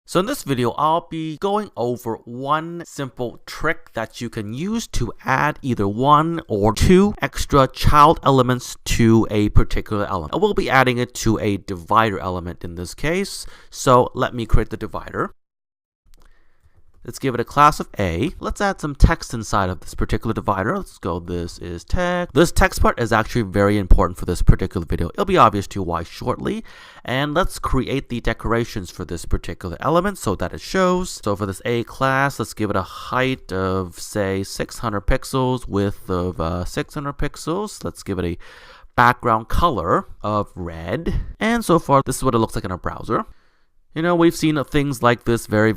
So in this video, I'll be going over one simple trick that you can use to add either one or two extra child elements to a particular element. I will be adding it to a divider element in this case. So let me create the divider. Let's give it a class of A. Let's add some text inside of this particular divider. Let's go, this is text. This text part is actually very important for this particular video. It'll be obvious to you why shortly. And let's create the decorations for this particular element so that it shows. So for this A class, let's give it a height of, say, 600 pixels, width of 600 pixels. Let's give it a background color of red. And so far, this is what it looks like in our browser. You know, we've seen things like this very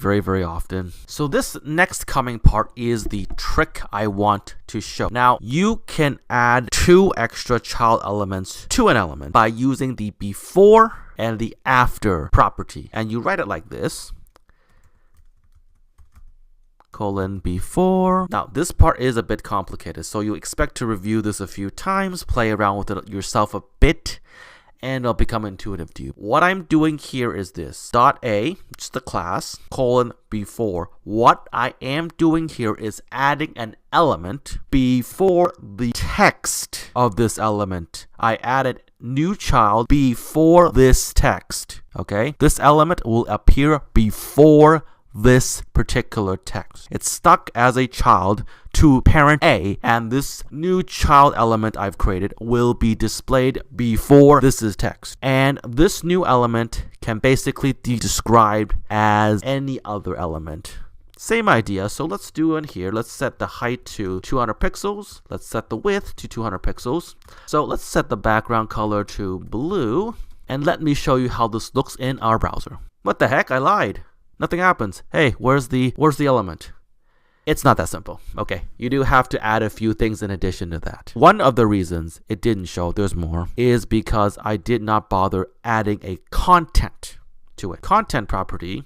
often. So this next coming part is the trick I want to show. Now, you can add two extra child elements to an element by using the before and the after property. And you write it like this. Colon before. Now, this part is a bit complicated, so you expect to review this a few times, play around with it yourself a bit, and it'll become intuitive to you. What I'm doing here is this. .a, which is the class, colon before. What I am doing here is adding an element before the text of this element. I added new child before this text, okay? This element will appear before this particular text. It's stuck as a child to parent A, and this new child element I've created will be displayed before this is text. And this new element can basically be described as any other element. Same idea, so let's do it here. Let's set the height to 200 pixels. Let's set the width to 200 pixels. So let's set the background color to blue, and let me show you how this looks in our browser. What the heck? I lied. Nothing happens. Hey, where's the element? It's not that simple. Okay, you do have to add a few things in addition to that. One of the reasons it didn't show, there's more, is because I did not bother adding a content to it. Content property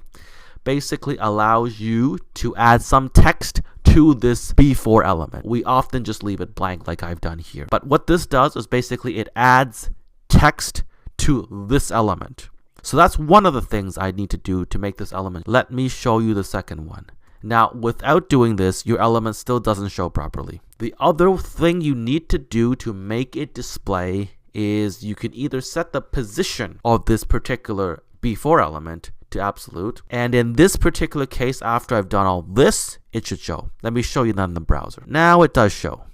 basically allows you to add some text to this before element. We often just leave it blank like I've done here. But what this does is basically it adds text to this element. So that's one of the things I need to do to make this element. Let me show you the second one. Now, without doing this, your element still doesn't show properly. The other thing you need to do to make it display is you can either set the position of this particular before element to absolute. And in this particular case, after I've done all this, it should show. Let me show you that in the browser. Now it does show.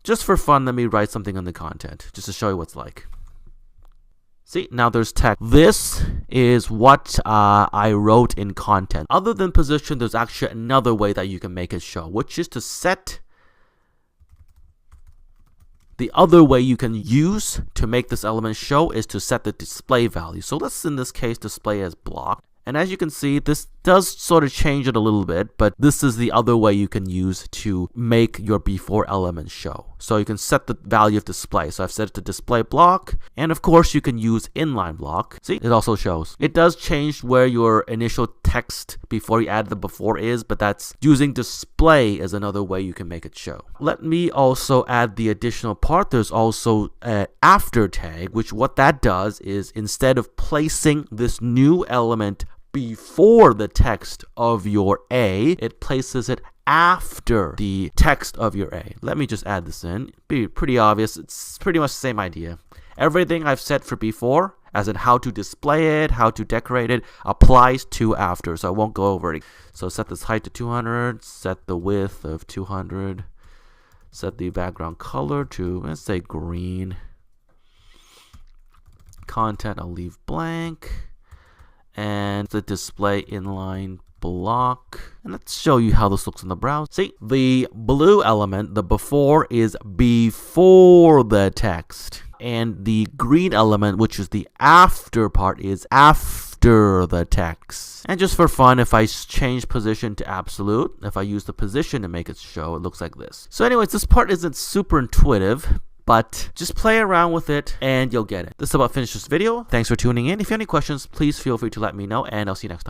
Just for fun, let me write something in the content just to show you what it's like. See, now there's text. This is what I wrote in content. Other than position, there's actually another way that you can make it show, which is to set. The other way you can use to make this element show is to set the display value. So let's, in this case, display as block. And as you can see, this does sort of change it a little bit, but this is the other way you can use to make your before element show. So you can set the value of display. So I've set it to display block, and of course you can use inline block. See, it also shows. It does change where your initial text before you add the before is, but that's using display as another way you can make it show. Let me also add the additional part. There's also an after tag, which what that does is instead of placing this new element before the text of your A, it places it after the text of your A. Let me just add this in. Be pretty obvious. It's pretty much the same idea. Everything I've set for before, as in how to display it, how to decorate it, applies to after. So I won't go over it. So set this height to 200, set the width of 200, set the background color to, let's say, green. Content I'll leave blank. And the display inline block. And let's show you how this looks in the browser. See, the blue element, the before, is before the text. And the green element, which is the after part, is after the text. And just for fun, if I change position to absolute, if I use the position to make it show, it looks like this. So anyways, this part isn't super intuitive, but just play around with it and you'll get it. This is about finished this video. Thanks for tuning in. If you have any questions, please feel free to let me know, and I'll see you next time.